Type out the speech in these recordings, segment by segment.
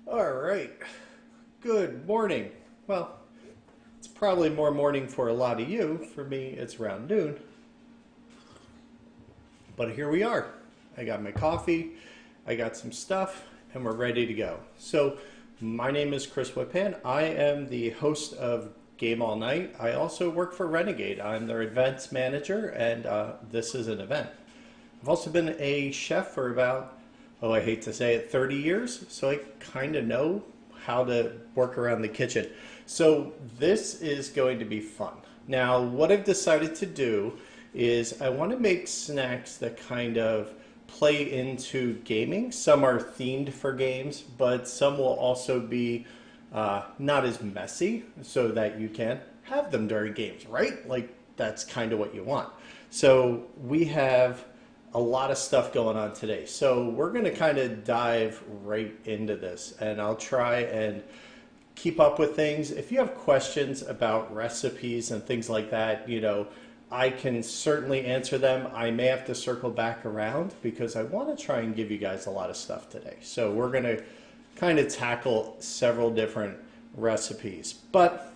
All right. Good morning. Well, it's probably more morning for a lot of you. For me, it's around noon. But here we are. I got my coffee, I got some stuff, and we're ready to go. So, my name is Chris Whitpan. I am the host of Game All Night. I also work for Renegade. I'm their events manager, and this is an event. I've also been a chef for about, I hate to say it, 30 years. So I kind of know how to work around the kitchen. So this is going to be fun. Now, what I've decided to do is I want to make snacks that kind of play into gaming. Some are themed for games, but some will also be not as messy so that you can have them during games, right? Like that's kind of what you want. So we have a lot of stuff going on today. So we're going to kind of dive right into this, and I'll try and keep up with things. If you have questions about recipes and things like that, I can certainly answer them. I may have to circle back around because I want to try and give you guys a lot of stuff today. So we're going to kind of tackle several different recipes, but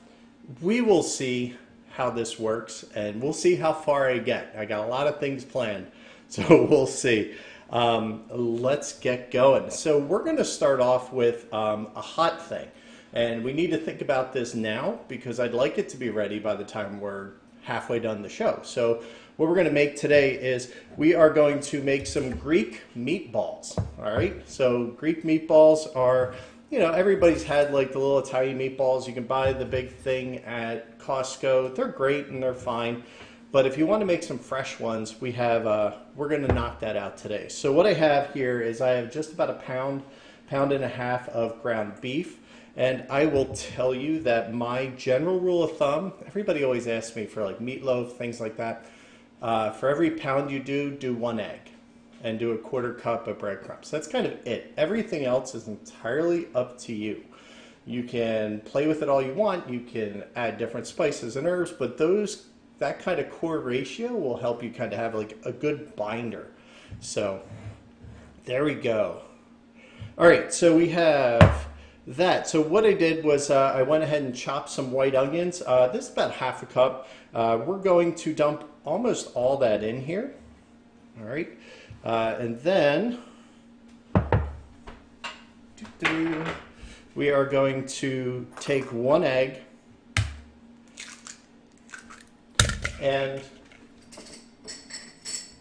we will see how this works and we'll see how far I get. I got a lot of things planned, so we'll see. Let's get going. So we're going to start off with a hot thing, and we need to think about this now because I'd like it to be ready by the time we're halfway done the show. So what we're going to make today is we are going to make some Greek meatballs. All right. So Greek meatballs are, everybody's had like the little Italian meatballs. You can buy the big thing at Costco. They're great and they're fine. But if you want to make some fresh ones, we have, we're going to knock that out today. So what I have here is I have just about a pound and a half of ground beef. And I will tell you that my general rule of thumb, everybody always asks me for like meatloaf, things like that. For every pound you do 1 egg and do a 1/4 cup of breadcrumbs. That's kind of it. Everything else is entirely up to you. You can play with it all you want. You can add different spices and herbs, but that kind of core ratio will help you kind of have like a good binder. So there we go. All right, so we have that. So what I did was I went ahead and chopped some white onions. This is about 1/2 cup. We're going to dump almost all that in here. All right. And then we are going to take 1 egg and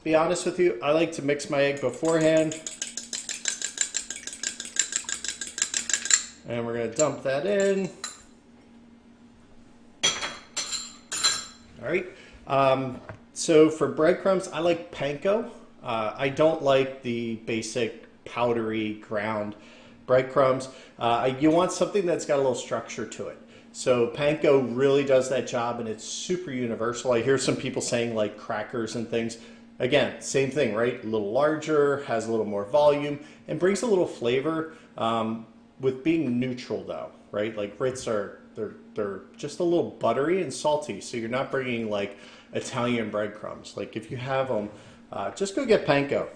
be honest with you, I like to mix my egg beforehand. And we're going to dump that in. All right. So for breadcrumbs, I like panko. I don't like the basic powdery ground breadcrumbs. You want something that's got a little structure to it. So panko really does that job, and it's super universal. I hear some people saying like crackers and things. Again, same thing, right? A little larger, has a little more volume, and brings a little flavor. With being neutral though, right? Like Ritz they're just a little buttery and salty, so you're not bringing like Italian breadcrumbs. Like if you have them, just go get panko.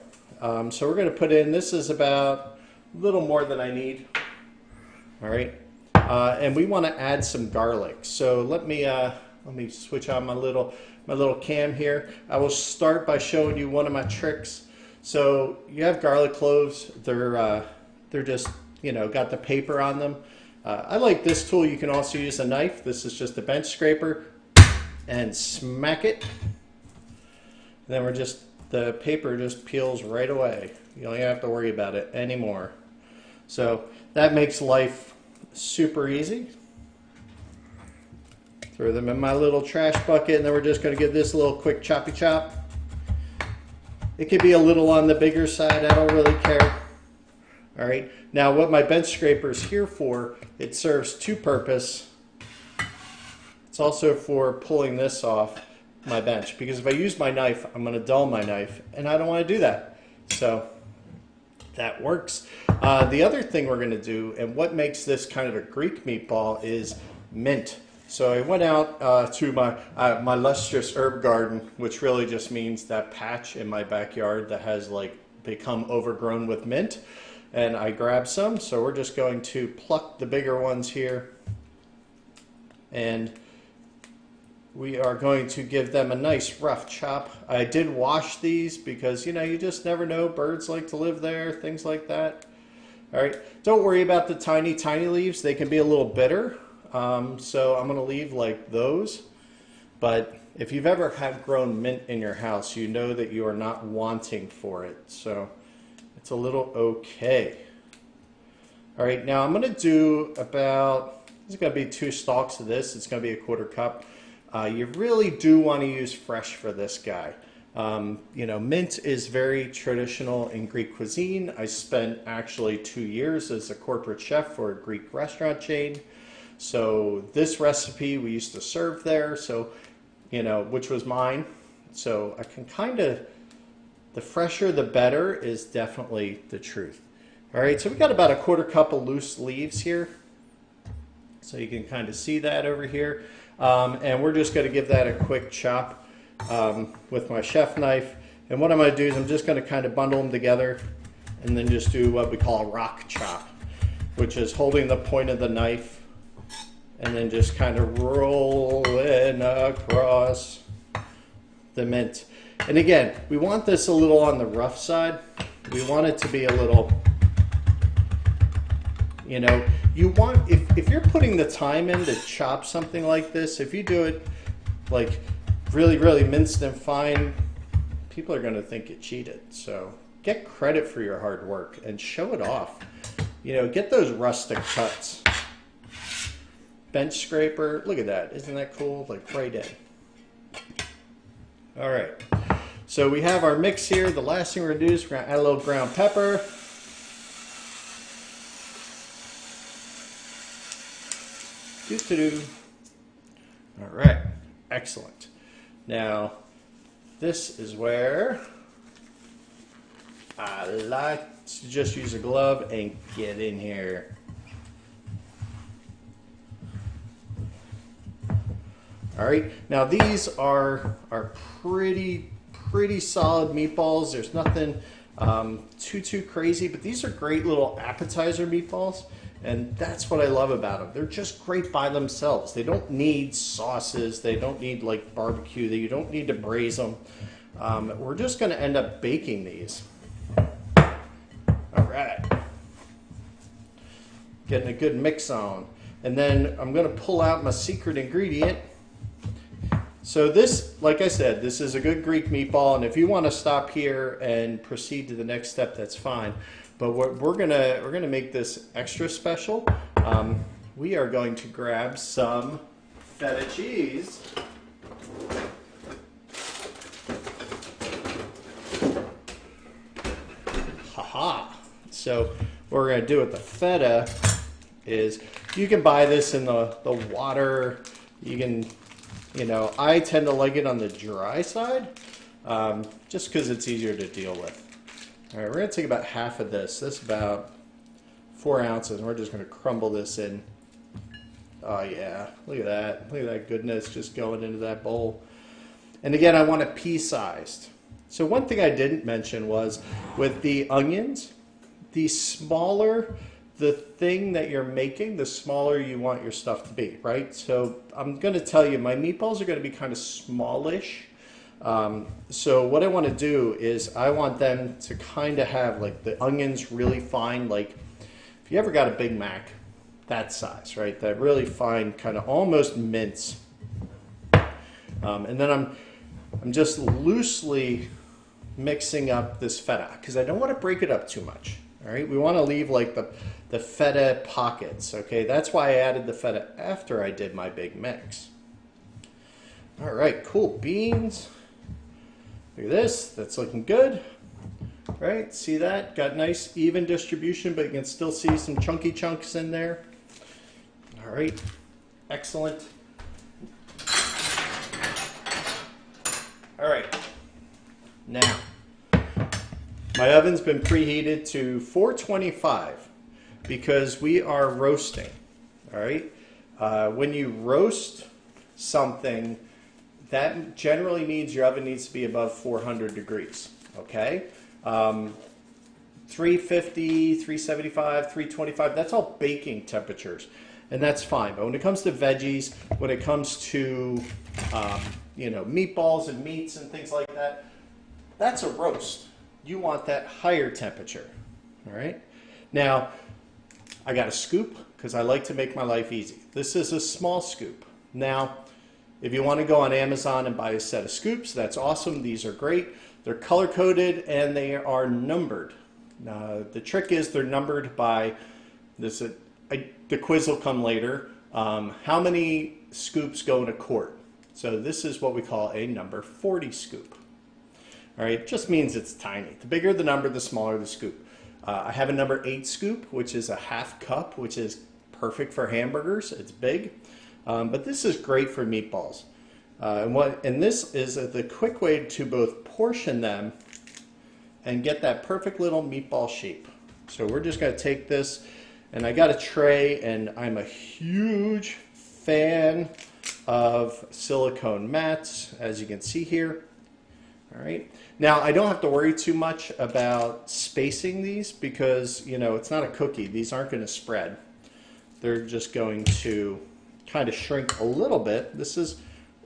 So we're going to put in, this is about a little more than I need. All right, and we want to add some garlic. So let me switch on my little cam here. I will start by showing you one of my tricks. So you have garlic cloves. They're just got the paper on them. I like this tool. You can also use a knife. This is just a bench scraper, and smack it. And then the paper just peels right away. You don't even have to worry about it anymore. So that makes life super easy. Throw them in my little trash bucket, and then we're just going to give this a little quick choppy chop. It could be a little on the bigger side. I don't really care. All right. Now what my bench scraper is here for, it serves two purposes. It's also for pulling this off my bench, because if I use my knife, I'm going to dull my knife, and I don't want to do that. So that works. The other thing we're going to do, and what makes this kind of a Greek meatball, is mint. So I went out to my lustrous herb garden, which really just means that patch in my backyard that has like become overgrown with mint. and I grabbed some. So we're just going to pluck the bigger ones here, and we are going to give them a nice rough chop. I did wash these because, you know, you just never know. Birds like to live there, things like that. All right, don't worry about the tiny, tiny leaves. They can be a little bitter. So I'm going to leave like those. But if you've ever had grown mint in your house, you know that you are not wanting for it. So it's a little okay. All right, now I'm going to do about, this is going to be 2 stalks of this. It's going to be a 1/4 cup. You really do want to use fresh for this guy. You know, mint is very traditional in Greek cuisine. I spent actually 2 years as a corporate chef for a Greek restaurant chain. So this recipe we used to serve there, so, you know, which was mine. So I can kind of, the fresher the better is definitely the truth. All right, so we got about a 1/4 cup of loose leaves here. So you can kind of see that over here. And we're just going to give that a quick chop with my chef knife. And what I'm going to do is I'm just going to kind of bundle them together and then just do what we call a rock chop, which is holding the point of the knife and then just kind of rolling across the mint. And again, we want this a little on the rough side. We want it to be a little, you know, you want, if you're putting the time in to chop something like this, if you do it like really, really minced and fine, people are going to think you cheated. So get credit for your hard work and show it off. You know, get those rustic cuts. Bench scraper, look at that. Isn't that cool? Like right in. All right. So we have our mix here. The last thing we're going to do is we're going to add a little ground pepper. All right, excellent. Now, this is where I like to just use a glove and get in here. All right, now these are pretty solid meatballs. There's nothing too crazy, but these are great little appetizer meatballs. And that's what I love about them. They're just great by themselves. They don't need sauces. They don't need like barbecue. You don't need to braise them. We're just going to end up baking these. All right. Getting a good mix on. And then I'm going to pull out my secret ingredient. So this, like I said, this is a good Greek meatball. And if you want to stop here and proceed to the next step, that's fine. But we're gonna make this extra special. We are going to grab some feta cheese. Haha. So what we're gonna do with the feta is you can buy this in the water. You can, you know, I tend to like it on the dry side, just because it's easier to deal with. All right, we're going to take about half of this. This is about 4 ounces, and we're just going to crumble this in. Oh, yeah. Look at that. Look at that goodness just going into that bowl. And again, I want it pea-sized. So one thing I didn't mention was with the onions, the smaller the thing that you're making, the smaller you want your stuff to be, right? So I'm going to tell you, my meatballs are going to be kind of smallish. So what I want to do is I want them to kind of have like the onions really fine, like if you ever got a Big Mac, that size, right? That really fine kind of almost mince. And then I'm just loosely mixing up this feta because I don't want to break it up too much. All right, we want to leave like the feta pockets. Okay, that's why I added the feta after I did my big mix. All right, cool. Beans. Look at this, that's looking good. All right, see that? Got nice even distribution, but you can still see some chunky chunks in there. All right, excellent. All right, now, my oven's been preheated to 425 because we are roasting, all right? When you roast something, that generally means your oven needs to be above 400 degrees, okay? 350, 375, 325. That's all baking temperatures, and that's fine. But when it comes to veggies, when it comes to meatballs and meats and things like that, that's a roast. You want that higher temperature. All right. Now, I got a scoop because I like to make my life easy. This is a small scoop. Now, if you want to go on Amazon and buy a set of scoops, that's awesome. These are great. They're color-coded and they are numbered. The trick is they're numbered by this. The quiz will come later. How many scoops go in a quart? So this is what we call a number 40 scoop. All right, it just means it's tiny. The bigger the number, the smaller the scoop. I have a number 8 scoop, which is a half cup, which is perfect for hamburgers. It's big, but this is great for meatballs. And this is the quick way to both portion them and get that perfect little meatball shape. So we're just going to take this, and I got a tray, and I'm a huge fan of silicone mats, as you can see here. All right. Now, I don't have to worry too much about spacing these because, it's not a cookie. These aren't going to spread. They're just going to kind of shrink a little bit. This is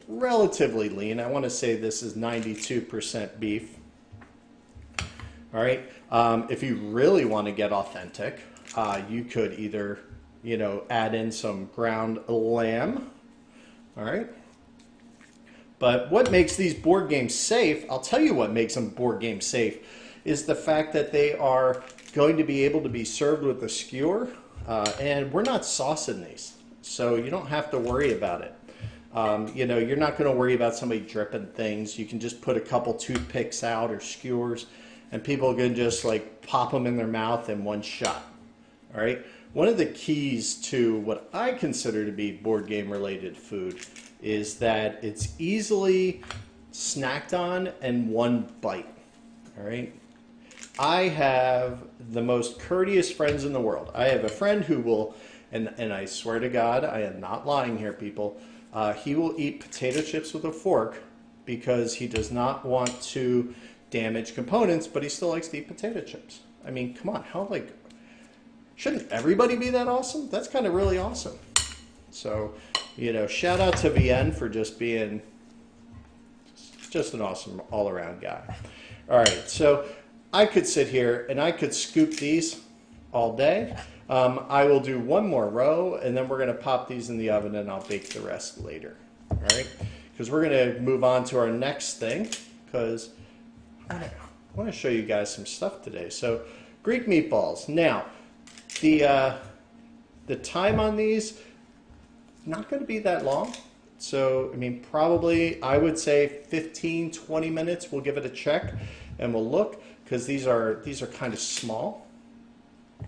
relatively lean. I want to say this is 92% beef. All right. If you really want to get authentic, you could either, add in some ground lamb. All right. But what makes these board games safe, I'll tell you what makes them board game safe, is the fact that they are going to be able to be served with a skewer, and we're not saucing these, so you don't have to worry about it. You're not going to worry about somebody dripping things. You can just put a couple toothpicks out or skewers, and people can just like pop them in their mouth in one shot. All right. One of the keys to what I consider to be board game related food is that it's easily snacked on in one bite. All right. I have the most courteous friends in the world. I have a friend who will, and I swear to God, I am not lying here, people. He will eat potato chips with a fork because he does not want to damage components, but he still likes to eat potato chips. I mean, come on, shouldn't everybody be that awesome? That's kind of really awesome. So, shout out to VN for just being just an awesome all-around guy. All right, so I could sit here and I could scoop these all day. I will do one more row, and then we're going to pop these in the oven, and I'll bake the rest later. All right, because we're going to move on to our next thing, because I want to show you guys some stuff today. So, Greek meatballs. Now, the time on these, not going to be that long. So, probably, I would say 15, 20 minutes. We'll give it a check and we'll look, because these are kind of small.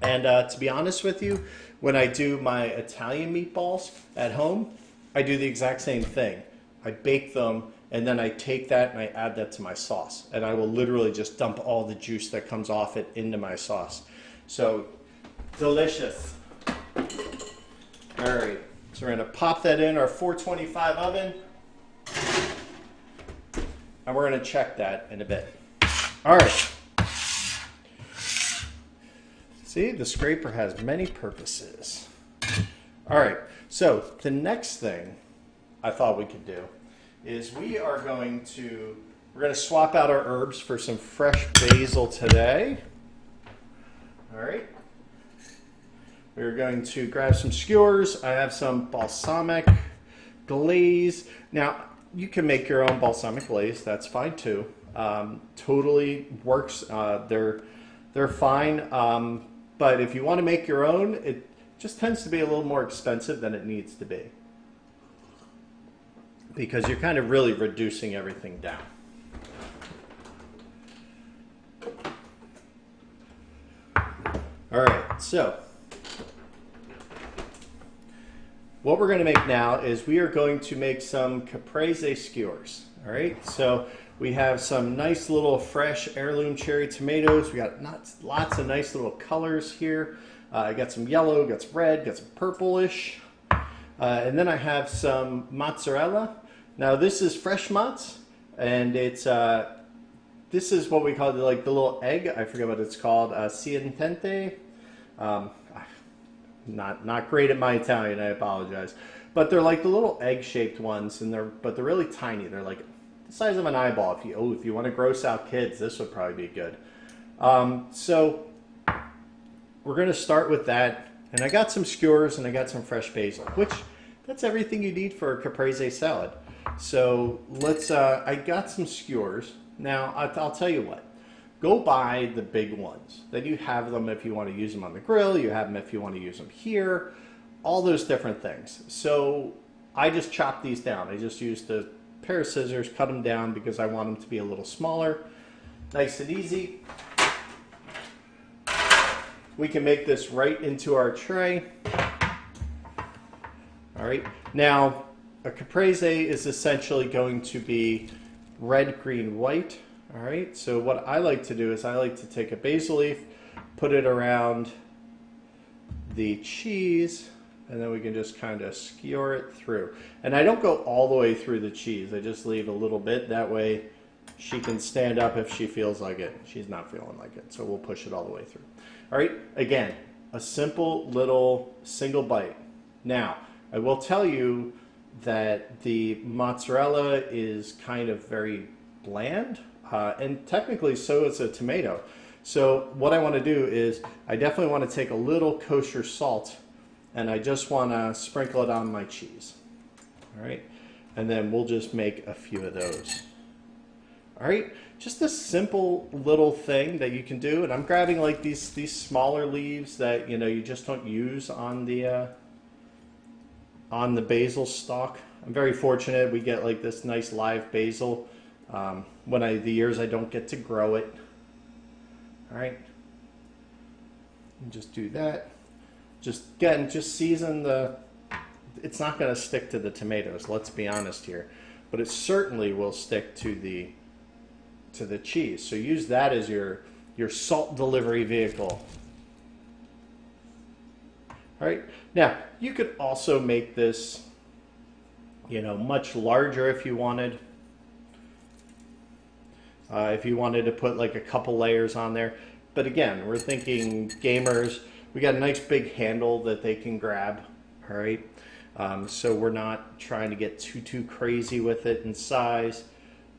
And to be honest with you, when I do my Italian meatballs at home, I do the exact same thing. I bake them, and then I take that and I add that to my sauce. And I will literally just dump all the juice that comes off it into my sauce. So, delicious. All right. So we're going to pop that in our 425 oven, and we're going to check that in a bit. All right. See, the scraper has many purposes. All right. So the next thing I thought we could do is we're going to swap out our herbs for some fresh basil today. All right. We're going to grab some skewers. I have some balsamic glaze. Now, you can make your own balsamic glaze. That's fine too. Totally works. They're fine. But if you want to make your own, it just tends to be a little more expensive than it needs to be, because you're kind of really reducing everything down. All right, so what we're going to make now is we are going to make some caprese skewers. All right, so we have some nice little fresh heirloom cherry tomatoes. We got lots of nice little colors here. I got some yellow, got some red, got some purplish. And then I have some mozzarella. Now this is fresh mozz, and it's this is what we call like the little egg. I forget what it's called. Cientente. Um, not great at my Italian. I apologize. But they're like the little egg-shaped ones, and they're really tiny. They're like the size of an eyeball. If you want to gross out kids, this would probably be good. So we're going to start with that. And I got some skewers and I got some fresh basil, which that's everything you need for a caprese salad. So let's, I got some skewers. Now, I'll tell you what. Go buy the big ones. Then you have them if you want to use them on the grill. You have them if you want to use them here. All those different things. So I just chopped these down. I just used a pair of scissors, cut them down because I want them to be a little smaller. Nice and easy. We can make this right into our tray. All right. Now, a caprese is essentially going to be red, green, white. All right. So what I like to do is I like to take a basil leaf, put it around the cheese, and then we can just kind of skewer it through. And I don't go all the way through the cheese. I just leave a little bit. That way she can stand up if she feels like it. She's not feeling like it. So we'll push it all the way through. All right. Again, a simple little single bite. Now, I will tell you that the mozzarella is kind of very bland. And technically so is a tomato. So what I want to do is I definitely want to take a little kosher salt and I just want to sprinkle it on my cheese. All right. And then we'll just make a few of those. All right. Just a simple little thing that you can do. And I'm grabbing like these smaller leaves that, you just don't use on the basil stalk. I'm very fortunate. We get like this nice live basil. The years I don't get to grow it. All right. And just do that. Just season it's not going to stick to the tomatoes, let's be honest here, but it certainly will stick to the cheese. So use that as your salt delivery vehicle. All right. Now, you could also make this, much larger if you wanted. If you wanted to put like a couple layers on there. But again, we're thinking gamers. We got a nice big handle that they can grab. All right. So we're not trying to get too crazy with it in size.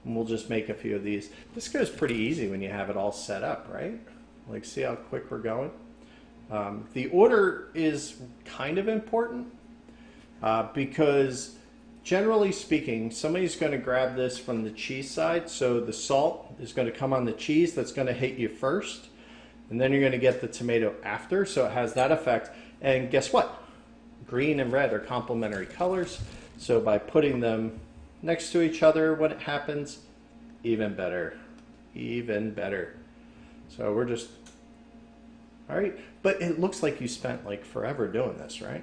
And we'll just make a few of these. This goes pretty easy when you have it all set up, right? Like, see how quick we're going? The order is kind of important because generally speaking, somebody's going to grab this from the cheese side. So the salt is going to come on the cheese. That's going to hit you first. And then you're going to get the tomato after. So it has that effect. And guess what? Green and red are complementary colors. So by putting them next to each other, what happens? Even better. Even better. So we're just... All right. But it looks like you spent like forever doing this, right?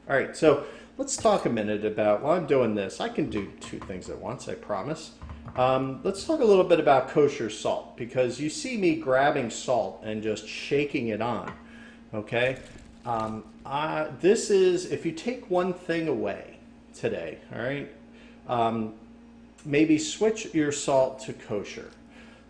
All right. So let's talk a minute about, while I'm doing this, I can do two things at once, I promise. Let's talk a little bit about kosher salt, because you see me grabbing salt and just shaking it on, okay? This is, if you take one thing away today, all right, maybe switch your salt to kosher.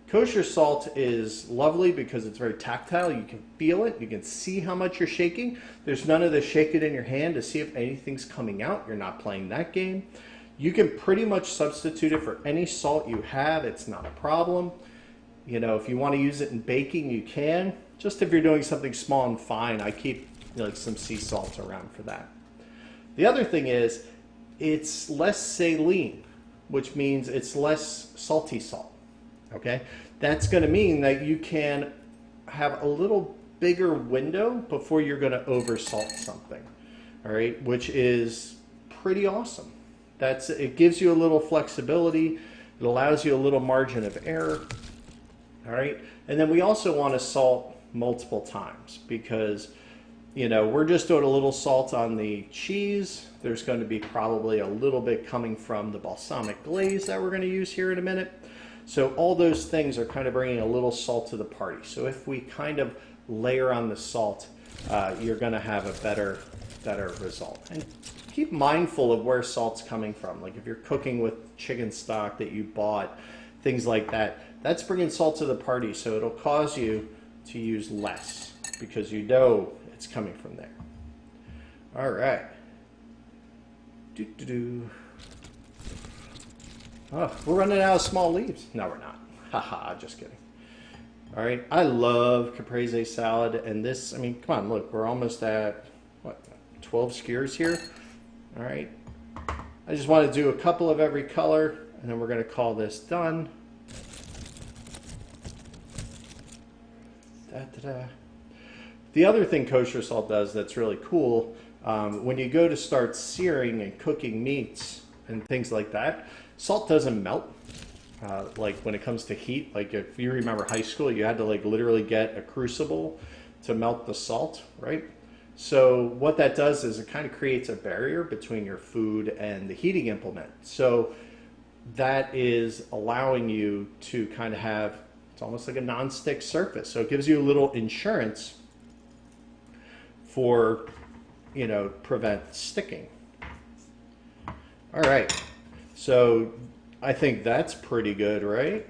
Kosher salt is lovely because it's very tactile. You can feel it. You can see how much you're shaking. There's none of the shake it in your hand to see if anything's coming out. You're not playing that game. You can pretty much substitute it for any salt you have. It's not a problem. If you want to use it in baking, you can. Just if you're doing something small and fine, I keep like some sea salt around for that. The other thing is it's less saline, which means it's less salty salt. Okay? That's going to mean that you can have a little bigger window before you're going to oversalt something. All right? Which is pretty awesome. It gives you a little flexibility. It allows you a little margin of error. All right? And then we also want to salt multiple times because, we're just doing a little salt on the cheese. There's going to be probably a little bit coming from the balsamic glaze that we're going to use here in a minute. So all those things are kind of bringing a little salt to the party. So if we kind of layer on the salt, you're going to have a better result. And keep mindful of where salt's coming from. Like if you're cooking with chicken stock that you bought things like that. That's bringing salt to the party, so it'll cause you to use less because you know it's coming from there. All right. Oh, we're running out of small leaves. No, we're not. Haha, just kidding. All right, I love caprese salad, and this, I mean, come on, look, we're almost at, what, 12 skewers here? All right, I just want to do a couple of every color, and then we're going to call this done. Da-da-da. The other thing Kosher Salt does that's really cool, when you go to start searing and cooking meats and things like that, salt doesn't melt. Like when it comes to heat, like if you remember high school, you had to like literally get a crucible to melt the salt, right? So what that does is it kind of creates a barrier between your food and the heating implement. So that is allowing you to kind of have, it's almost like a non-stick surface. So it gives you a little insurance for, you know, prevent sticking. All right, so I think that's pretty good, right?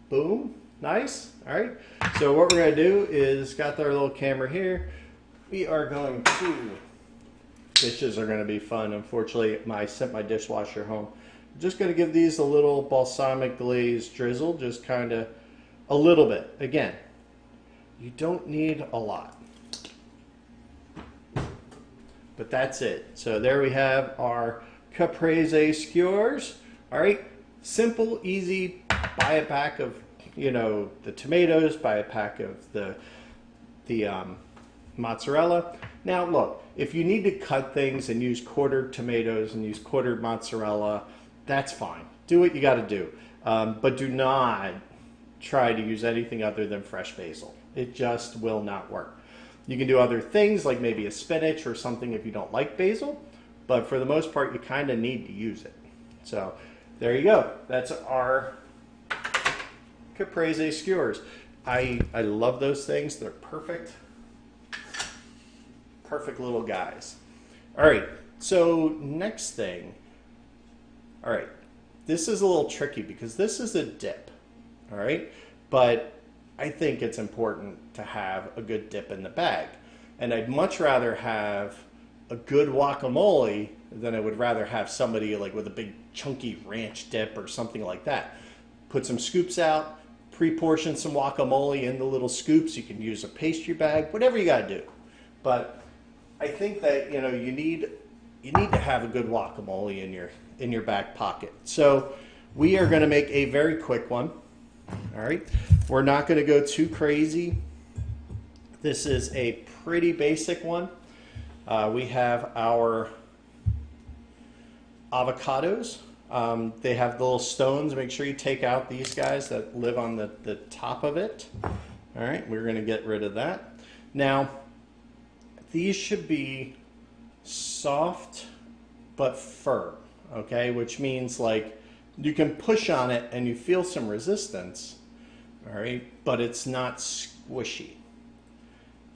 Boom, nice. All right, so what we're gonna do is, got our little camera here. We are going to, dishes are gonna be fun. Unfortunately, I sent my dishwasher home. I'm just gonna give these a little balsamic glaze drizzle, just kind of a little bit. Again, you don't need a lot. But that's it. So there we have our caprese skewers. All right, simple, easy. Buy a pack of, you know, the tomatoes. Buy a pack of the mozzarella. Now look, if you need to cut things and use quartered tomatoes and use quartered mozzarella, that's fine. Do what you got to do, but do not try to use anything other than fresh basil. It just will not work. You can do other things like maybe a spinach or something if you don't like basil, but for the most part, you kind of need to use it. So there you go. That's our caprese skewers. I love those things. They're perfect. Perfect little guys. All right, so next thing. All right, this is a little tricky because this is a dip, all right? But I think it's important to have a good dip in the bag. And I'd much rather have a good guacamole than I would rather have somebody like with a big chunky ranch dip or something like that. Put some scoops out, pre-portion some guacamole in the little scoops. You can use a pastry bag, whatever you gotta do. But I think that, you know, you need to have a good guacamole in your back pocket. So we are gonna make a very quick one. All right, we're not going to go too crazy. This is a pretty basic one. We have our avocados. They have the little stones. Make sure you take out these guys that live on the top of it. All right, we're going to get rid of that. Now, these should be soft but firm, okay, which means like you can push on it and you feel some resistance, all right, but it's not squishy.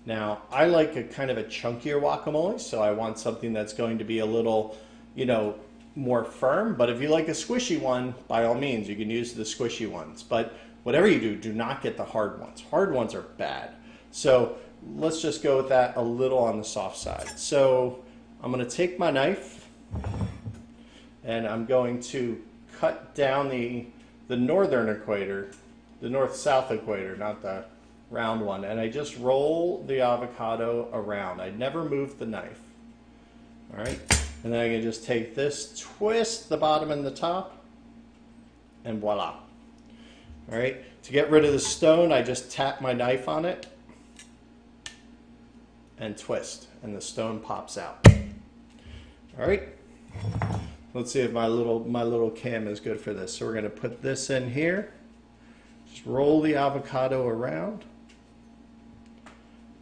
Now, I like a kind of a chunkier guacamole, so I want something that's going to be a little, you know, more firm. But if you like a squishy one, by all means, you can use the squishy ones. But whatever you do, do not get the hard ones. Hard ones are bad. So let's just go with that a little on the soft side. So I'm going to take my knife and I'm going to cut down the northern equator, the north-south equator, not the round one, and I just roll the avocado around. I never move the knife. All right, and then I can just take this, twist the bottom and the top, and voila. All right, to get rid of the stone, I just tap my knife on it and twist, and the stone pops out. All right. Let's see if my little cam is good for this. So we're going to put this in here. Just roll the avocado around.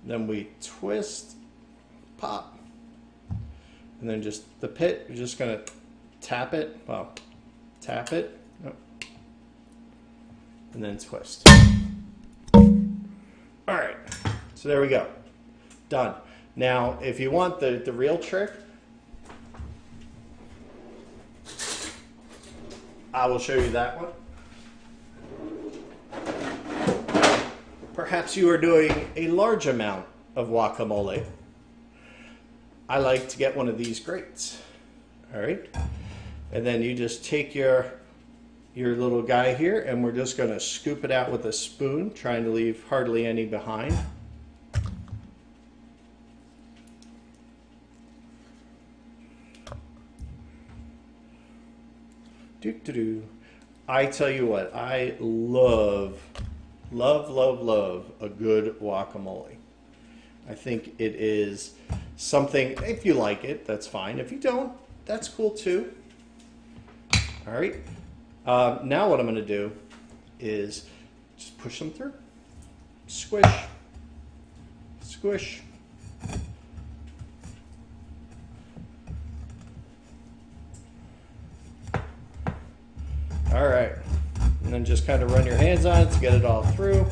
Then we twist, pop. And then just the pit, you're just going to tap it. Well, tap it. Oh. And then twist. All right. So there we go. Done. Now, if you want the real trick, I will show you that one. Perhaps you are doing a large amount of guacamole. I like to get one of these grates. All right. And then you just take your little guy here, and we're just going to scoop it out with a spoon, trying to leave hardly any behind. I tell you what, I love a good guacamole. I think it is something, if you like it, that's fine. If you don't, that's cool too. All right. Now what I'm going to do is just push them through. Squish. Squish. All right. And then just kind of run your hands on it to get it all through.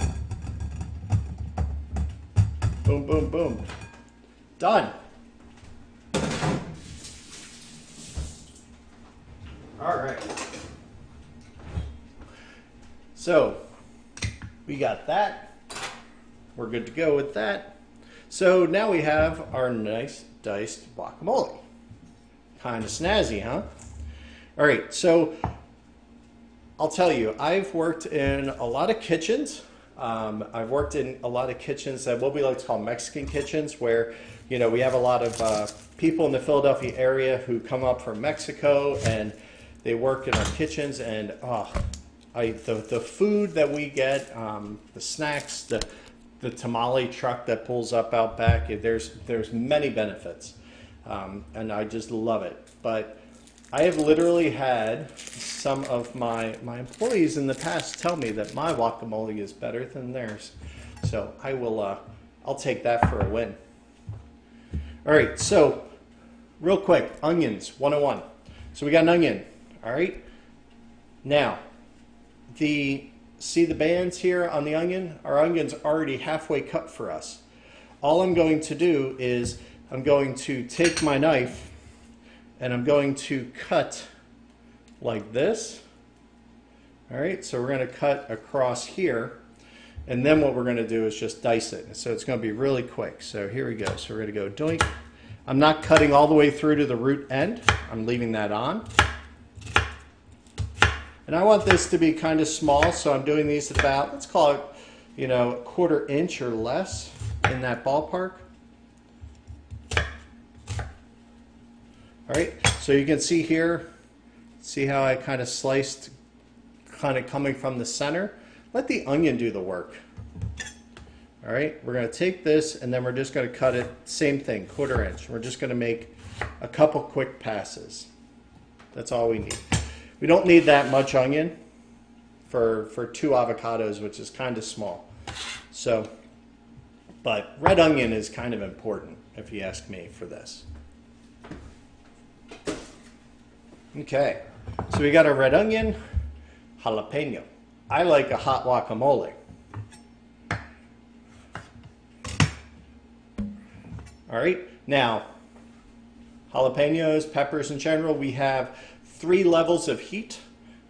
Boom, boom, boom. Done. All right. So we got that. We're good to go with that. So now we have our nice diced guacamole. Kind of snazzy, huh? All right, so I'll tell you, I've worked in a lot of kitchens. I've worked in a lot of kitchens that what we like to call Mexican kitchens, where, you know, we have a lot of people in the Philadelphia area who come up from Mexico and they work in our kitchens, and the food that we get, the snacks, the tamale truck that pulls up out back, there's many benefits, and I just love it. But I have literally had some of my employees in the past tell me that my guacamole is better than theirs. So I will, I'll take that for a win. All right, so real quick, onions 101. So we got an onion, all right? Now, see the bands here on the onion? Our onion's already halfway cut for us. All I'm going to do is I'm going to take my knife and I'm going to cut like this. All right, so we're going to cut across here, and then what we're going to do is just dice it. So it's going to be really quick. So here we go. So we're going to go doink. I'm not cutting all the way through to the root end. I'm leaving that on. And I want this to be kind of small, so I'm doing these at about, let's call it, you know, a 1/4 inch or less, in that ballpark. All right, so you can see here, see how I kind of sliced, kind of coming from the center. Let the onion do the work. All right, we're going to take this and then we're just going to cut it, same thing, 1/4 inch. We're just going to make a couple quick passes. That's all we need. We don't need that much onion for 2 avocados, which is kind of small. So, but red onion is kind of important, if you ask me, for this. Okay, so we got our red onion, jalapeno. I like a hot guacamole. All right, now, jalapenos, peppers in general, we have 3 levels of heat.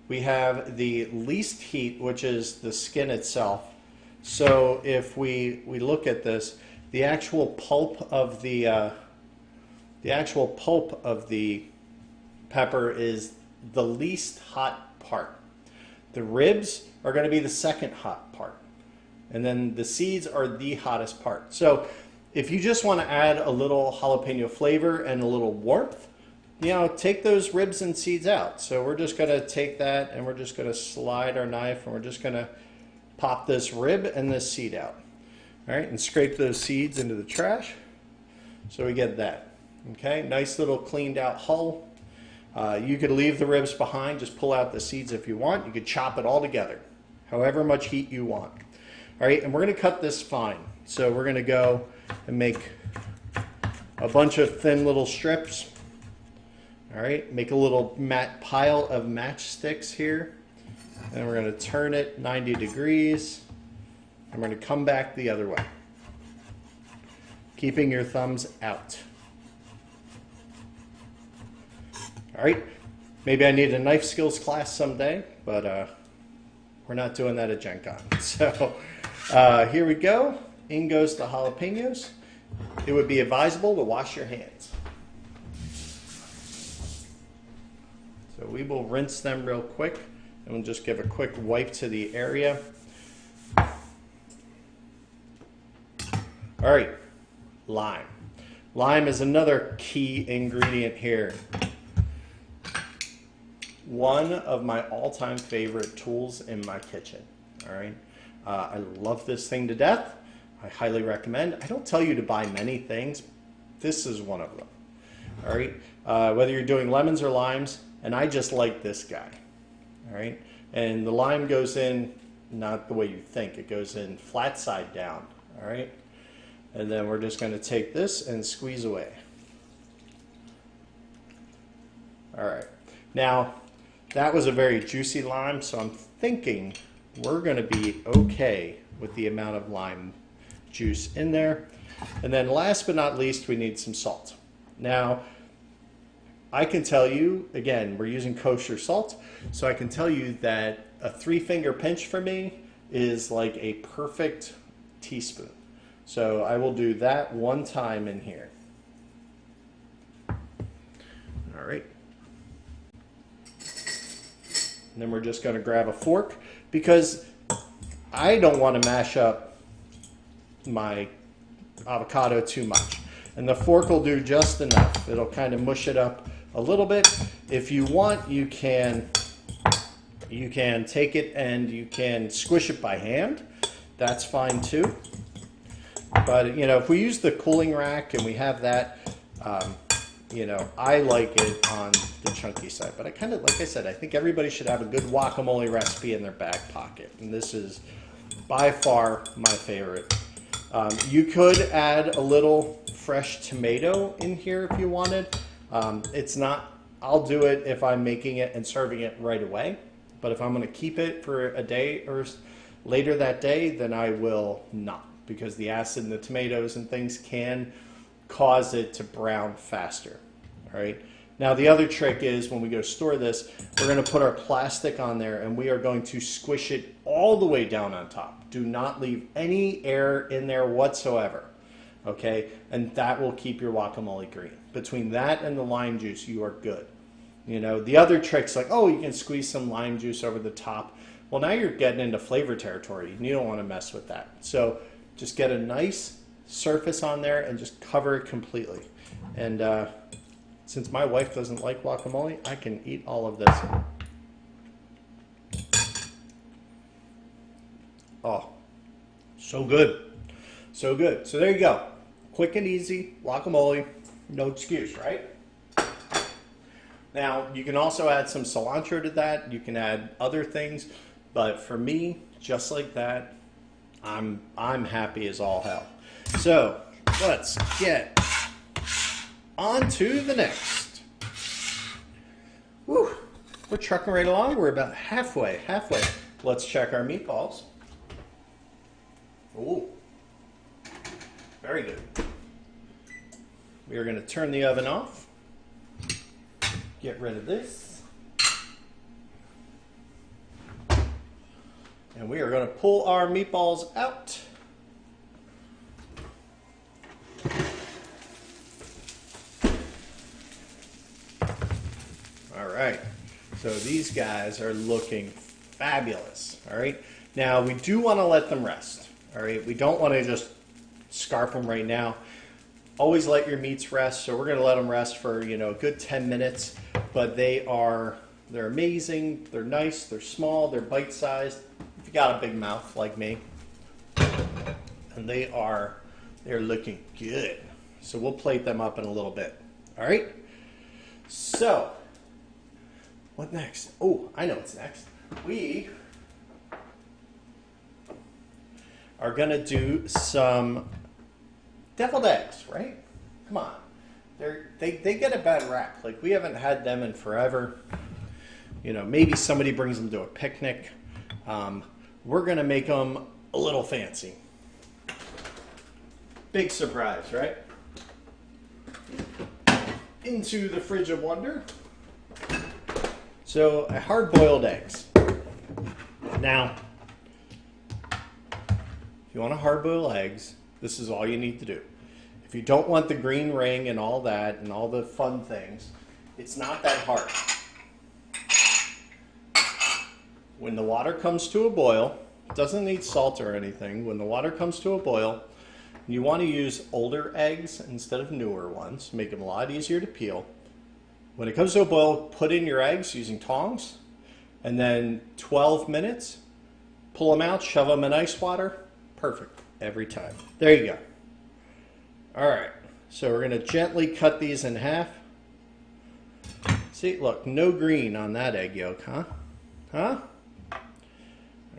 We have the least heat, which is the skin itself. So if we look at this, the actual pulp of the pepper is the least hot part. The ribs are going to be the second hot part. And then the seeds are the hottest part. So if you just want to add a little jalapeno flavor and a little warmth, you know, take those ribs and seeds out. So we're just going to take that and we're just going to slide our knife and we're just going to pop this rib and this seed out. All right, and scrape those seeds into the trash. So we get that. Okay, nice little cleaned out hull. You could leave the ribs behind, just pull out the seeds if you want. You could chop it all together, however much heat you want. All right, and we're going to cut this fine. So we're going to go and make a bunch of thin little strips. All right, make a little pile of matchsticks here. And we're going to turn it 90 degrees. And we're going to come back the other way, keeping your thumbs out. All right, Maybe I need a knife skills class someday, but we're not doing that at Gen Con. So here we go. In goes the jalapenos. It would be advisable to wash your hands. So we will rinse them real quick, and we'll just give a quick wipe to the area. All right, lime. Lime is another key ingredient here. One of my all-time favorite tools in my kitchen. All right, I love this thing to death. I highly recommend. I don't tell you to buy many things. This is one of them. All right, whether you're doing lemons or limes, and I just like this guy. All right, and the lime goes in not the way you think. It goes in flat side down. All right, and then we're just going to take this and squeeze away. All right, now that was a very juicy lime, so I'm thinking we're going to be okay with the amount of lime juice in there. And then last but not least, we need some salt. Now, I can tell you, again, we're using kosher salt, so I can tell you that a 3-finger pinch for me is like a perfect teaspoon. So I will do that one time in here. All right. And then we're just going to grab a fork because I don't want to mash up my avocado too much. And the fork will do just enough. It'll kind of mush it up a little bit. If you want, you can take it and you can squish it by hand. That's fine too. But you know, if we use the cooling rack and we have that, you know, I like it on the chunky side. But I kind of, like I said, I think everybody should have a good guacamole recipe in their back pocket. And this is by far my favorite. You could add a little fresh tomato in here if you wanted. It's not, I'll do it if I'm making it and serving it right away. But if I'm going to keep it for a day or later that day, then I will not. Because the acid in the tomatoes and things can cause it to brown faster. All right. Now the other trick is when we go store this, we're going to put our plastic on there and we are going to squish it all the way down on top. Do not leave any air in there whatsoever. Okay, and that will keep your guacamole green. Between that and the lime juice, you are good. You know, the other tricks like, oh, you can squeeze some lime juice over the top. Well, now you're getting into flavor territory and you don't want to mess with that. So just get a nice surface on there and just cover it completely. And since my wife doesn't like guacamole, I can eat all of this. Oh, so good. So good. So there you go. Quick and easy guacamole, no excuse, right? Now, you can also add some cilantro to that. You can add other things. But for me, just like that, I'm happy as all hell. So let's get on to the next. Woo, we're trucking right along. We're about halfway. Let's check our meatballs. Ooh, very good. We are going to turn the oven off. Get rid of this. And we are going to pull our meatballs out. All right. So these guys are looking fabulous. All right. Now we do want to let them rest. All right. We don't want to just scarf them right now. Always let your meats rest. So we're going to let them rest for, you know, a good 10 minutes. But they're amazing. They're nice. They're small. They're bite-sized. If you got a big mouth like me, and they're looking good. So we'll plate them up in a little bit. All right. So what next? Oh, I know what's next. We are gonna do some deviled eggs, right? Come on. They get a bad rap. Like, we haven't had them in forever. You know, maybe somebody brings them to a picnic. We're going to make them a little fancy. Big surprise, right? Into the fridge of wonder. So I hard-boiled eggs. Now, if you want to hard-boil eggs, this is all you need to do. If you don't want the green ring and all that and all the fun things, it's not that hard. When the water comes to a boil, it doesn't need salt or anything. When the water comes to a boil, you want to use older eggs instead of newer ones. Make them a lot easier to peel. When it comes to a boil, put in your eggs using tongs, and then 12 minutes, pull them out, shove them in ice water. Perfect, every time. There you go. All right, so we're gonna gently cut these in half. See, look, no green on that egg yolk, huh? Huh?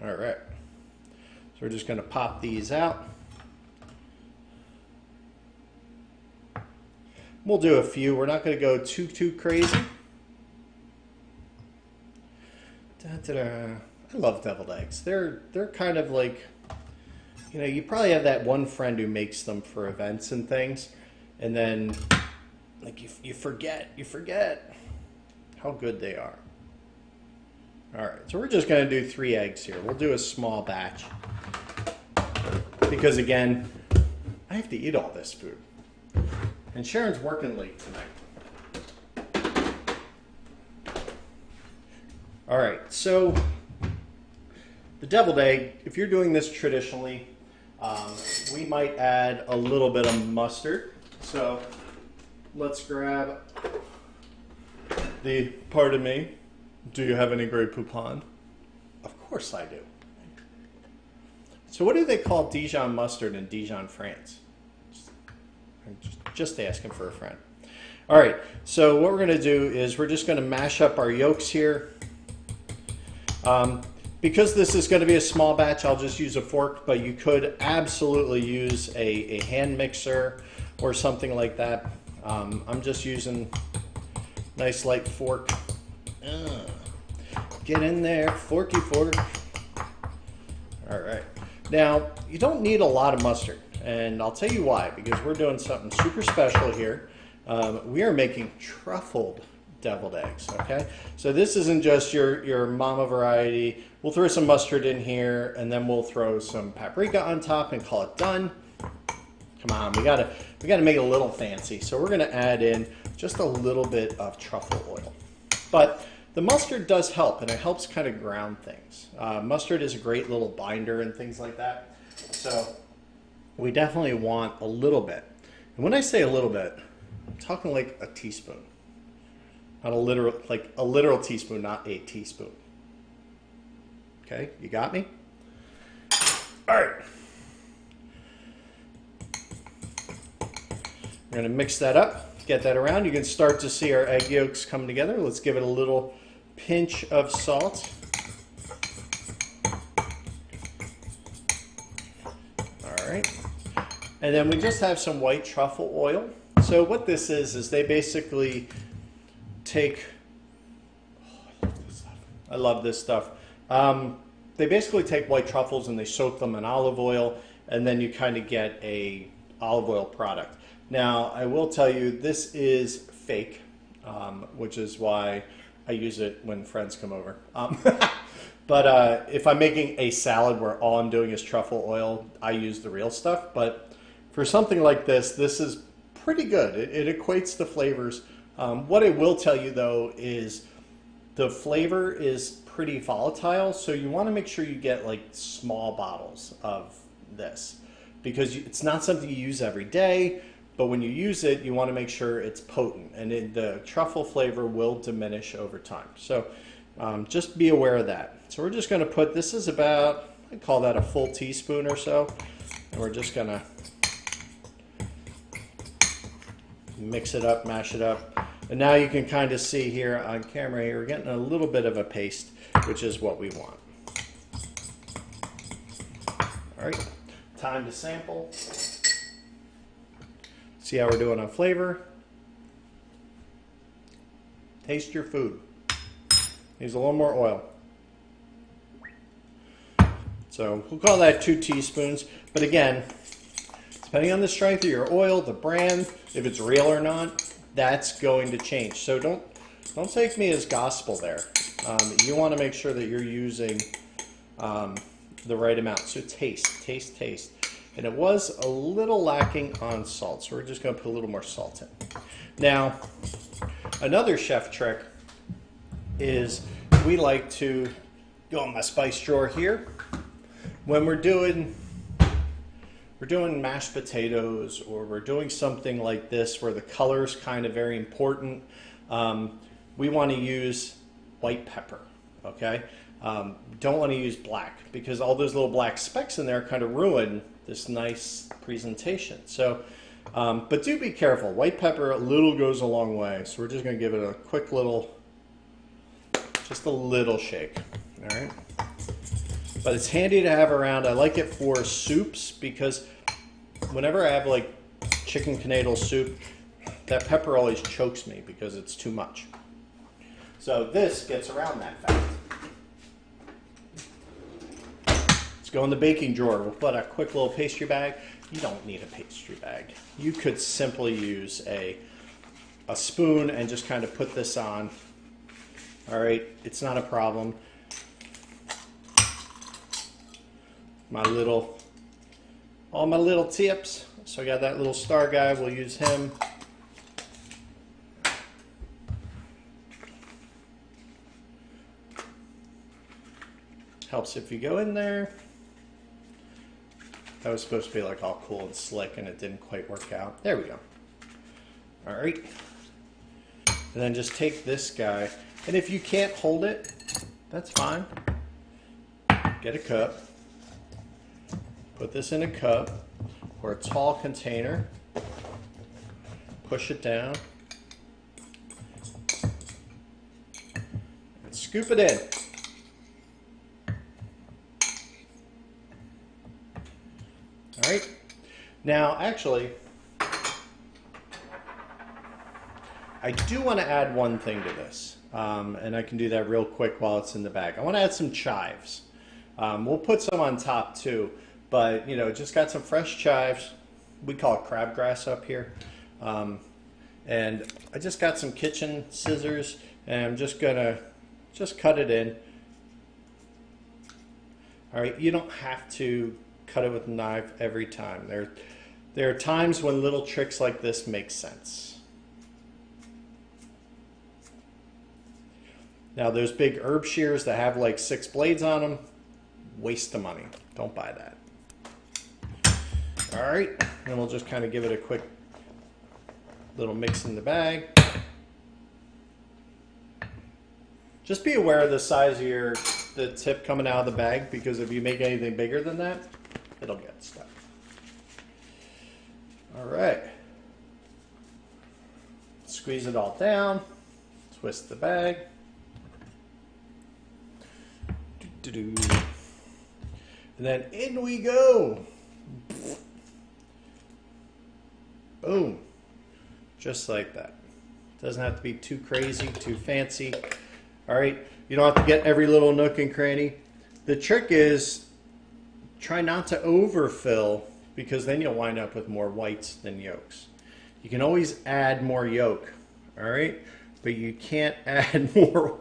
All right, so we're just gonna pop these out. We'll do a few. We're not going to go too crazy. Da-da-da. I love deviled eggs. They're kind of like, you know, you probably have that one friend who makes them for events and things, and then like you forget how good they are. All right, so we're just going to do 3 eggs here. We'll do a small batch because again, I have to eat all this food. And Sharon's working late tonight. All right, so the deviled egg, if you're doing this traditionally, we might add a little bit of mustard. So let's grab the, pardon me, do you have any Grey Poupon? Of course I do. So what do they call Dijon mustard in Dijon, France? I'm just asking for a friend. All right, so what we're going to do is we're just going to mash up our yolks here. Because this is going to be a small batch, I'll just use a fork, but you could absolutely use a hand mixer or something like that. I'm just using a nice light fork. Get in there, forky fork. All right. Now, you don't need a lot of mustard. And I'll tell you why, because we're doing something super special here. We are making truffled deviled eggs, okay? So this isn't just your mama variety. We'll throw some mustard in here, and then we'll throw some paprika on top and call it done. Come on, we gotta make it a little fancy. So we're gonna add in just a little bit of truffle oil. But the mustard does help, and it helps kind of ground things. Mustard is a great little binder and things like that. So we definitely want a little bit. And when I say a little bit, I'm talking like a teaspoon. Not a literal, like a literal teaspoon, not a teaspoon. Okay, you got me? All right. We're gonna mix that up, get that around. You can start to see our egg yolks come together. Let's give it a little pinch of salt. All right. And then we just have some white truffle oil. So what this is they basically take, I love this stuff. They basically take white truffles and they soak them in olive oil, and then you kind of get a olive oil product. Now, I will tell you, this is fake, which is why I use it when friends come over. But if I'm making a salad where all I'm doing is truffle oil, I use the real stuff. But for something like this, this is pretty good. It equates the flavors. What I will tell you though is the flavor is pretty volatile, so you want to make sure you get like small bottles of this because it's not something you use every day, but when you use it, you want to make sure it's potent, and the truffle flavor will diminish over time. So just be aware of that. So we're just going to put, this is about, I call that a full teaspoon or so, and we're just going to mix it up, mash it up. And now you can kind of see here on camera here, we're getting a little bit of a paste, which is what we want. All right, time to sample. See how we're doing on flavor. Taste your food. Needs a little more oil. So we'll call that 2 teaspoons. But again, depending on the strength of your oil, the brand, if it's real or not, that's going to change. So don't take me as gospel there. You want to make sure that you're using the right amount. So taste, taste, taste. And it was a little lacking on salt, so we're just going to put a little more salt in. Now, another chef trick is we like to go in my spice drawer here. When we're doing mashed potatoes, or we're doing something like this where the color is kind of very important, we want to use white pepper, okay? Don't want to use black, because all those little black specks in there kind of ruin this nice presentation. So, but do be careful. White pepper, a little goes a long way. So we're just going to give it a quick little, just a little shake, all right? But it's handy to have around. I like it for soups, because whenever I have like chicken canadle soup, that pepper always chokes me because it's too much. So this gets around that fact. Let's go in the baking drawer. We'll put a quick little pastry bag. You don't need a pastry bag. You could simply use a spoon and just kind of put this on. All right, it's not a problem. All my little tips. So I got that little star guy, we'll use him. Helps if you go in there. That was supposed to be like all cool and slick, and it didn't quite work out. There we go. All right. And then just take this guy, and if you can't hold it, that's fine. Get a cup. Put this in a cup or a tall container. Push it down. And scoop it in. All right. Now, actually, I do want to add one thing to this, and I can do that real quick while it's in the bag. I want to add some chives. We'll put some on top too. But, you know, just got some fresh chives. We call it crabgrass up here. And I just got some kitchen scissors, and I'm just gonna cut it in. All right, you don't have to cut it with a knife every time. There are times when little tricks like this make sense. Now, those big herb shears that have like 6 blades on them, waste of money. Don't buy that. All right, and we'll just kind of give it a quick little mix in the bag. Just be aware of the size of the tip coming out of the bag, because if you make anything bigger than that, it'll get stuck. All right. Squeeze it all down. Twist the bag. And then in we go. Boom. Just like that. Doesn't have to be too crazy, too fancy. All right. You don't have to get every little nook and cranny. The trick is try not to overfill, because then you'll wind up with more whites than yolks. You can always add more yolk. All right. But you can't add more.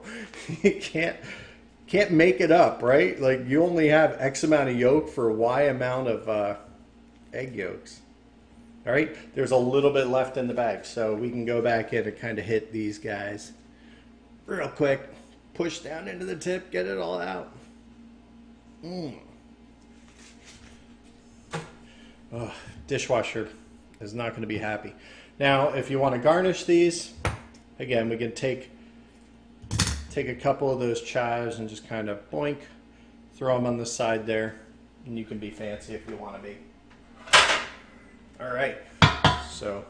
You can't make it up, right? Like, you only have X amount of yolk for Y amount of egg yolks. All right, there's a little bit left in the bag, so we can go back in and kind of hit these guys real quick. Push down into the tip, get it all out. Oh, dishwasher is not going to be happy. Now, if you want to garnish these, again, we can take a couple of those chives and just kind of boink, throw them on the side there, and you can be fancy if you want to be. All right, so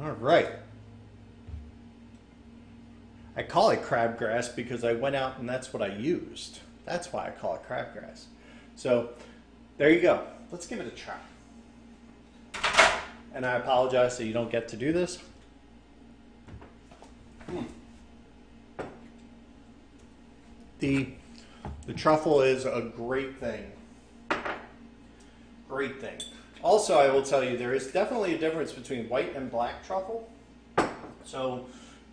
all right. I call it crabgrass because I went out and that's what I used. That's why I call it crabgrass. So there you go. Let's give it a try. And I apologize that you don't get to do this. The truffle is a great thing. Great thing. Also, I will tell you, there is definitely a difference between white and black truffle. So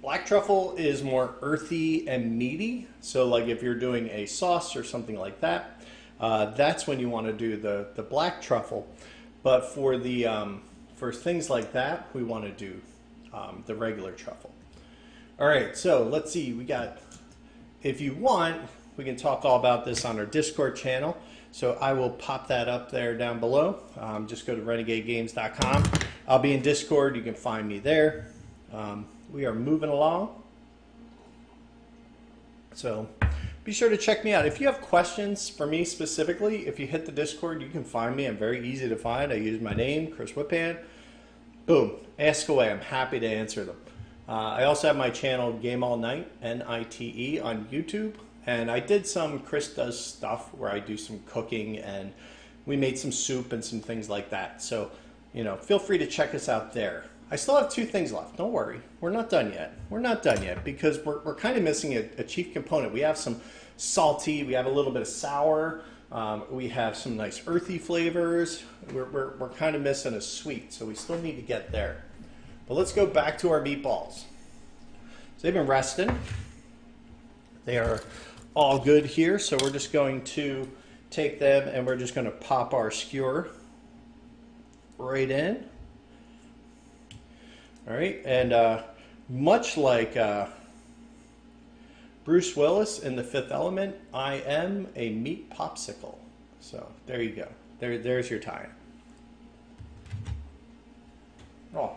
black truffle is more earthy and meaty. So like if you're doing a sauce or something like that, that's when you want to do the black truffle. But for the for things like that, we want to do the regular truffle. All right, so let's see. We got, if you want, we can talk all about this on our Discord channel. So I will pop that up there down below. Just go to renegadegames.com. I'll be in Discord. You can find me there. We are moving along. So be sure to check me out. If you have questions for me specifically, if you hit the Discord, you can find me. I'm very easy to find. I use my name, Chris Whitpan. Boom. Ask away. I'm happy to answer them. I also have my channel, Game All Night, N-I-T-E, on YouTube. And I did some Chris Does Stuff where I do some cooking, and we made some soup and some things like that. So, you know, feel free to check us out there. I still have 2 things left. Don't worry. We're not done yet. We're not done yet because we're kind of missing a chief component. We have some salty. We have a little bit of sour. We have some nice earthy flavors. We're kind of missing a sweet, so we still need to get there. But let's go back to our meatballs. So they've been resting. They are all good here. So we're just going to take them and we're just going to pop our skewer right in. All right, and much like Bruce Willis in The Fifth Element, I am a meat popsicle. So there you go. There's your tie. Oh.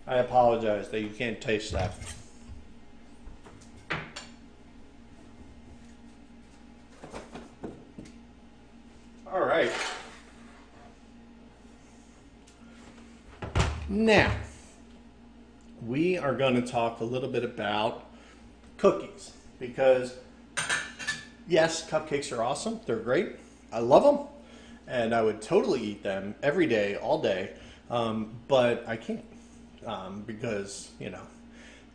I apologize that you can't taste that. All right. Now, we are going to talk a little bit about cookies because, yes, cupcakes are awesome. They're great. I love them, and I would totally eat them every day, all day, but I can't. Because, you know,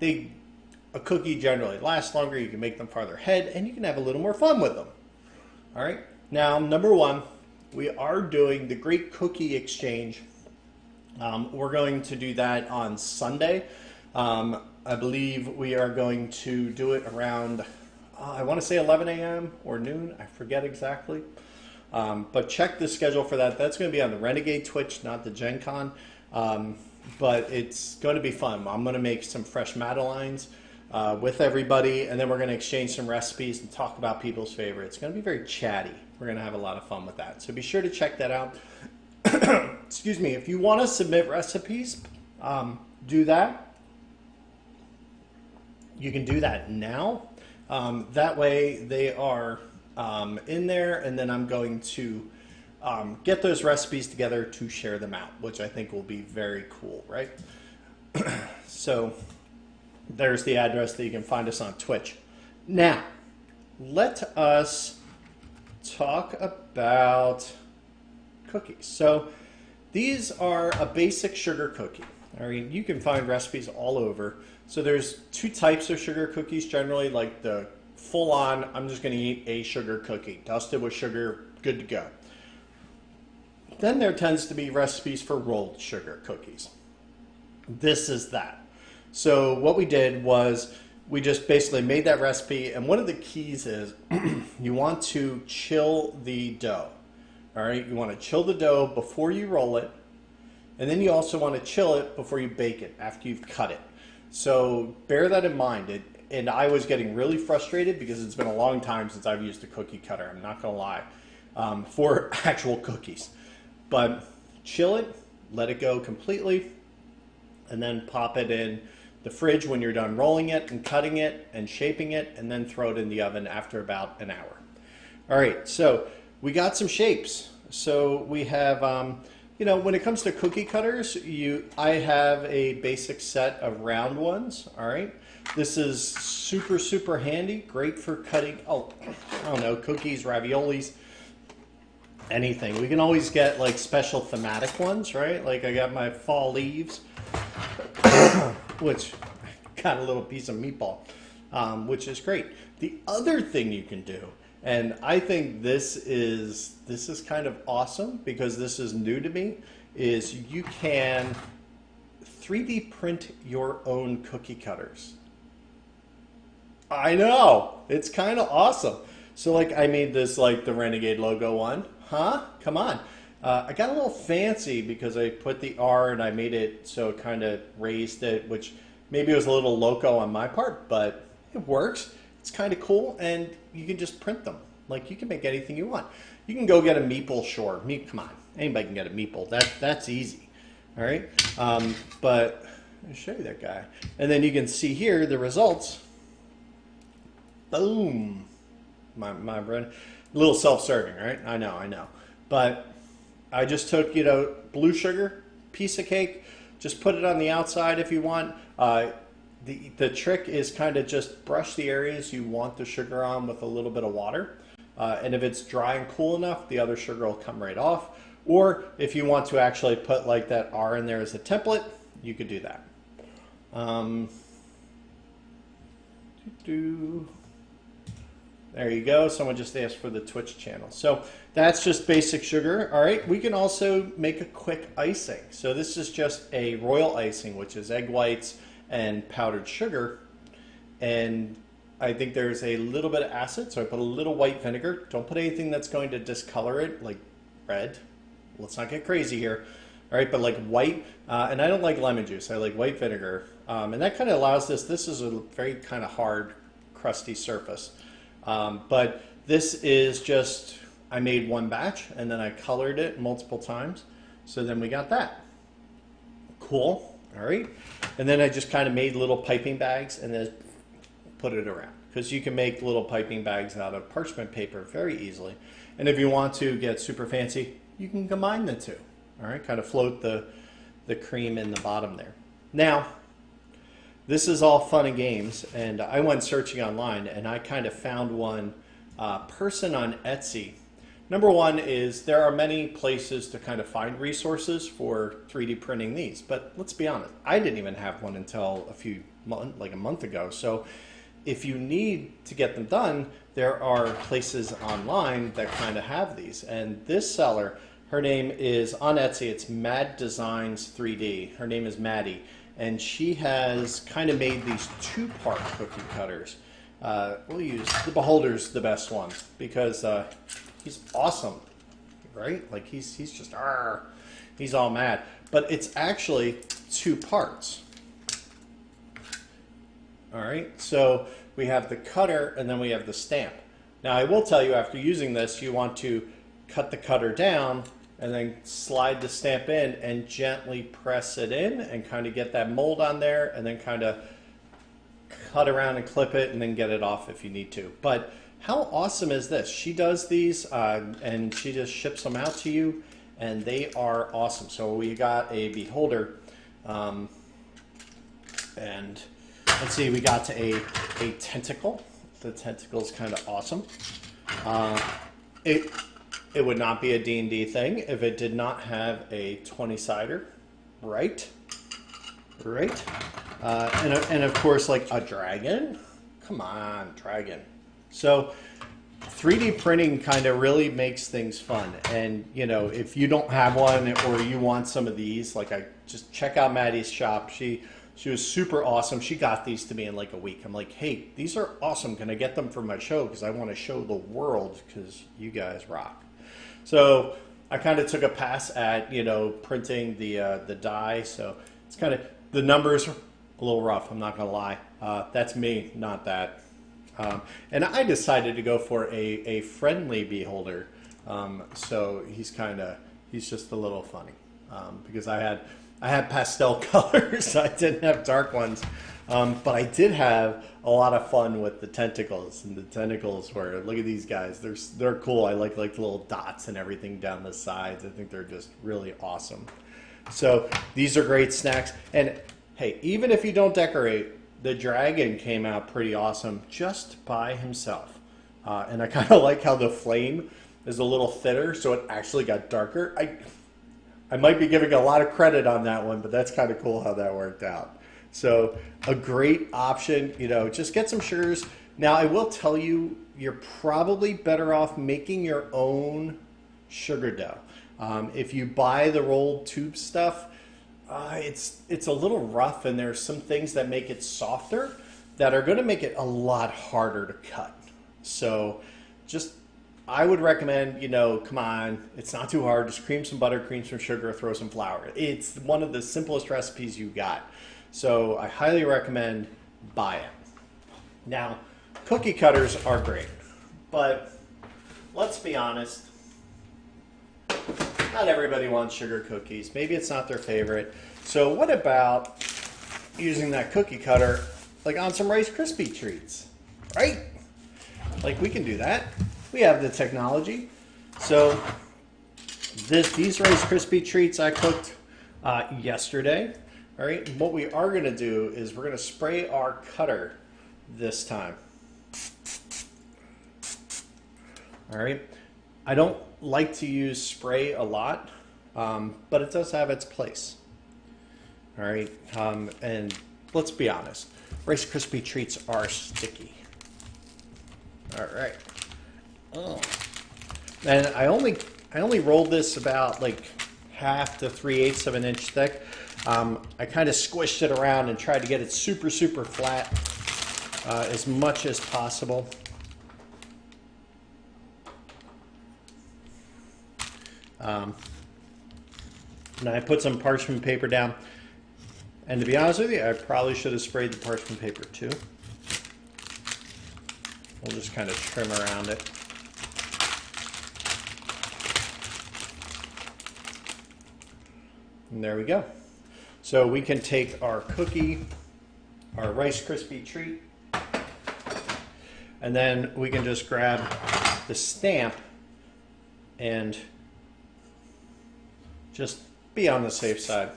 a cookie generally lasts longer, you can make them farther ahead, and you can have a little more fun with them. All right. Now, number 1, we are doing the Great Cookie Exchange. We're going to do that on Sunday. I believe we are going to do it around, I want to say 11 a.m. or noon. I forget exactly. But check the schedule for that. That's going to be on the Renegade Twitch, not the Gen Con. But it's going to be fun. I'm going to make some fresh Madeleines with everybody, and then we're going to exchange some recipes and talk about people's favorites. It's going to be very chatty. We're going to have a lot of fun with that. So be sure to check that out. Excuse me. If you want to submit recipes, do that. You can do that now. That way they are in there, and then I'm going to get those recipes together to share them out, which I think will be very cool, right? So there's the address that you can find us on Twitch. Now, let us talk about cookies. So these are a basic sugar cookie. I mean, you can find recipes all over. So there's 2 types of sugar cookies generally, like the full-on, I'm just going to eat a sugar cookie, dusted with sugar, good to go. Then there tends to be recipes for rolled sugar cookies. This is that. So what we did was we just basically made that recipe, and one of the keys is you want to chill the dough. All right, you want to chill the dough before you roll it, and then you also want to chill it before you bake it after you've cut it. So bear that in mind. And I was getting really frustrated because it's been a long time since I've used a cookie cutter, I'm not going to lie, for actual cookies. But chill it, let it go completely, and then pop it in the fridge when you're done rolling it and cutting it and shaping it, and then throw it in the oven after about an hour. All right, so we got some shapes. So we have, you know, when it comes to cookie cutters, I have a basic set of round ones, all right? This is super, super handy, great for cutting, I don't know, cookies, raviolis, anything. We can always get like special thematic ones, right? Like I got my fall leaves, which got a little piece of meatball, which is great. The other thing you can do, and I think this is kind of awesome because this is new to me, is you can 3D print your own cookie cutters. I know, it's kind of awesome. So like I made this like the Renegade logo one. Huh? Come on. I got a little fancy because I put the R and I made it so it kind of raised it, which maybe was a little loco on my part, but it works. It's kind of cool, and you can just print them. Like you can make anything you want. You can go get a meatball, sure. Come on, anybody can get a meatball. That's easy. All right, but I'll show you that guy, and then you can see here the results. Boom, my bread. A little self-serving, right? I know, but I just took blue sugar, piece of cake, just put it on the outside if you want. The trick is kind of just brush the areas you want the sugar on with a little bit of water. And if it's dry and cool enough, the other sugar will come right off. Or if you want to actually put like that R in there as a template, you could do that. There you go. Someone just asked for the Twitch channel. So that's just basic sugar. All right. We can also make a quick icing. So this is just a royal icing, which is egg whites and powdered sugar. And I think there's a little bit of acid. So I put a little white vinegar. Don't put anything that's going to discolor it, like red. Let's not get crazy here. All right. But like white, and I don't like lemon juice. I like white vinegar. And that kind of allows this is a very kind of hard, crusty surface. But this is just, I made one batch and then I colored it multiple times. So then we got that. Cool. All right. And then I just kind of made little piping bags and then put it around. Because you can make little piping bags out of parchment paper very easily. And if you want to get super fancy, you can combine the two. All right. Kind of float the cream in the bottom there. Now, this is all fun and games, and I went searching online, and I kind of found one person on Etsy. Number one is there are many places to kind of find resources for 3D printing these, but let's be honest, I didn't even have one until like a month ago. So if you need to get them done, there are places online that kind of have these. And this seller, her name is on Etsy, it's Mad Designs 3D. Her name is Maddie. And she has kind of made these two-part cookie cutters. We'll use the Beholder's the best one because he's awesome, right? Like he's just he's all mad. But it's actually two parts. All right, so we have the cutter and then we have the stamp. Now I will tell you, after using this, you want to cut the cutter down and then slide the stamp in and gently press it in and kind of get that mold on there and then kind of cut around and clip it and then get it off if you need to. But how awesome is this? She does these and she just ships them out to you and they are awesome. So we got a beholder and let's see, we got to a tentacle. The tentacle is kind of awesome. It would not be a D&D thing if it did not have a 20-sider, right? Right? And of course, like a dragon. Come on, dragon. So 3D printing kind of really makes things fun. And, if you don't have one or you want some of these, like just check out Maddie's shop. She was super awesome. She got these to me in like a week. I'm like, hey, these are awesome. Can I get them for my show? Because I want to show the world because you guys rock. So I kind of took a pass at, printing the die. So it's kind of, the numbers are a little rough. I'm not going to lie. That's me, not that. And I decided to go for a friendly beholder. So he's just a little funny because I had pastel colors. I didn't have dark ones. But I did have a lot of fun with the tentacles, and the tentacles were, look at these guys. They're cool. I like the little dots and everything down the sides. I think they're just really awesome. So these are great snacks. And hey, even if you don't decorate, the dragon came out pretty awesome just by himself. And I kind of like how the flame is a little thinner, so it actually got darker. I might be giving a lot of credit on that one, but that's kind of cool how that worked out. So a great option, just get some sugars. Now I will tell you, you're probably better off making your own sugar dough. If you buy the rolled tube stuff, it's a little rough, and there's some things that make it softer that are going to make it a lot harder to cut. So just, I would recommend, come on, it's not too hard. Just cream some butter, cream some sugar, throw some flour. It's one of the simplest recipes you got. So I highly recommend buy it. Now, cookie cutters are great, but let's be honest, not everybody wants sugar cookies. Maybe it's not their favorite. So what about using that cookie cutter like on some Rice Krispie treats, right? Like, we can do that. We have the technology. So these Rice Krispie treats I cooked yesterday. All right, what we are going to do is we're going to spray our cutter this time. All right, I don't like to use spray a lot, but it does have its place. All right, and let's be honest, Rice Krispie treats are sticky. All right. Oh. And I only rolled this about like 1/2 to 3/8 of an inch thick. I kind of squished it around and tried to get it super, super flat as much as possible. And I put some parchment paper down. And to be honest with you, I probably should have sprayed the parchment paper too. We'll just kind of trim around it. And there we go. So we can take our cookie, our Rice Krispie treat, and then we can just grab the stamp and just be on the safe side.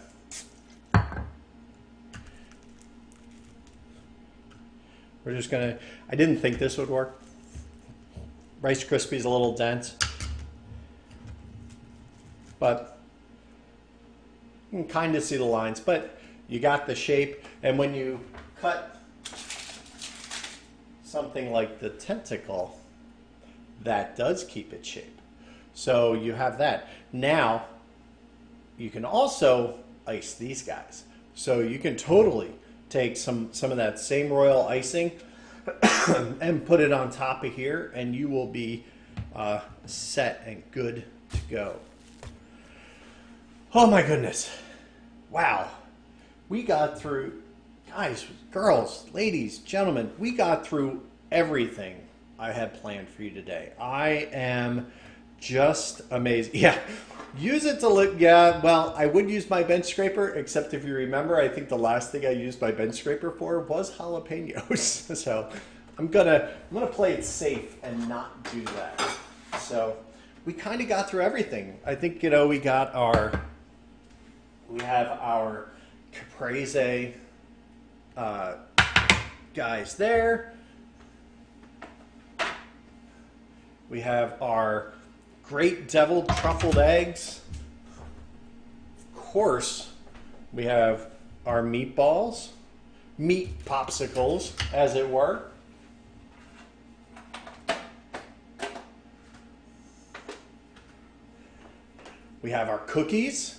We're just gonna, I didn't think this would work. Rice Krispie's a little dense, but you can kind of see the lines, but you got the shape. And when you cut something like the tentacle, that does keep its shape. So you have that. Now, you can also ice these guys. So you can totally take some of that same royal icing and put it on top of here, and you will be set and good to go. Oh my goodness. Wow. We got through, guys, girls, ladies, gentlemen, we got through everything I had planned for you today. I am just amazed. Yeah. Use it to look, yeah, well, I would use my bench scraper, except if you remember, I think the last thing I used my bench scraper for was jalapenos. So I'm gonna play it safe and not do that. So we kind of got through everything. I think, we have our caprese guys there. We have our Great Deviled Truffled eggs. Of course, we have our meatballs, meat popsicles, as it were. We have our cookies.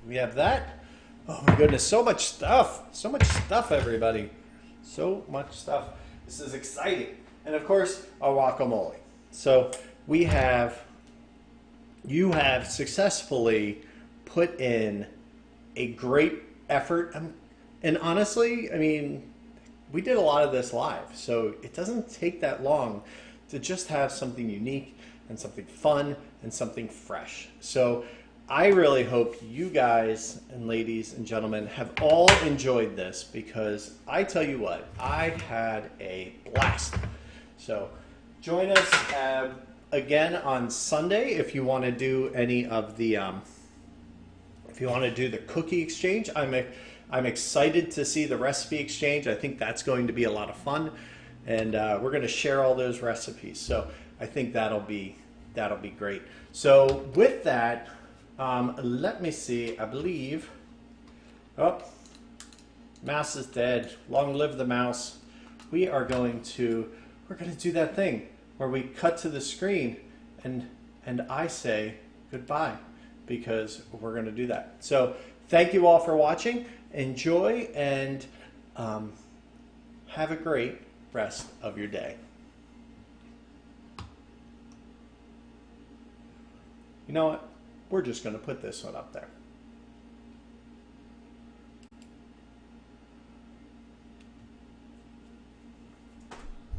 We have that. Oh my goodness, so much stuff. So much stuff, everybody. So much stuff. This is exciting. And of course, our guacamole. So we have, you have successfully put in a great effort. And honestly, I mean, we did a lot of this live, so it doesn't take that long to just have something unique and something fun and something fresh. So I really hope you guys and ladies and gentlemen have all enjoyed this, because I tell you what, I had a blast. So join us again on Sunday if you want to do any of the if you want to do the cookie exchange. I'm excited to see the recipe exchange. I think that's going to be a lot of fun, and we're going to share all those recipes. So I think that'll be great. So with that, let me see. I believe, oh, mouse is dead. Long live the mouse. We're going to do that thing where we cut to the screen and I say goodbye. because we're going to do that. So thank you all for watching. Enjoy and have a great rest of your day. You know what? We're just going to put this one up there.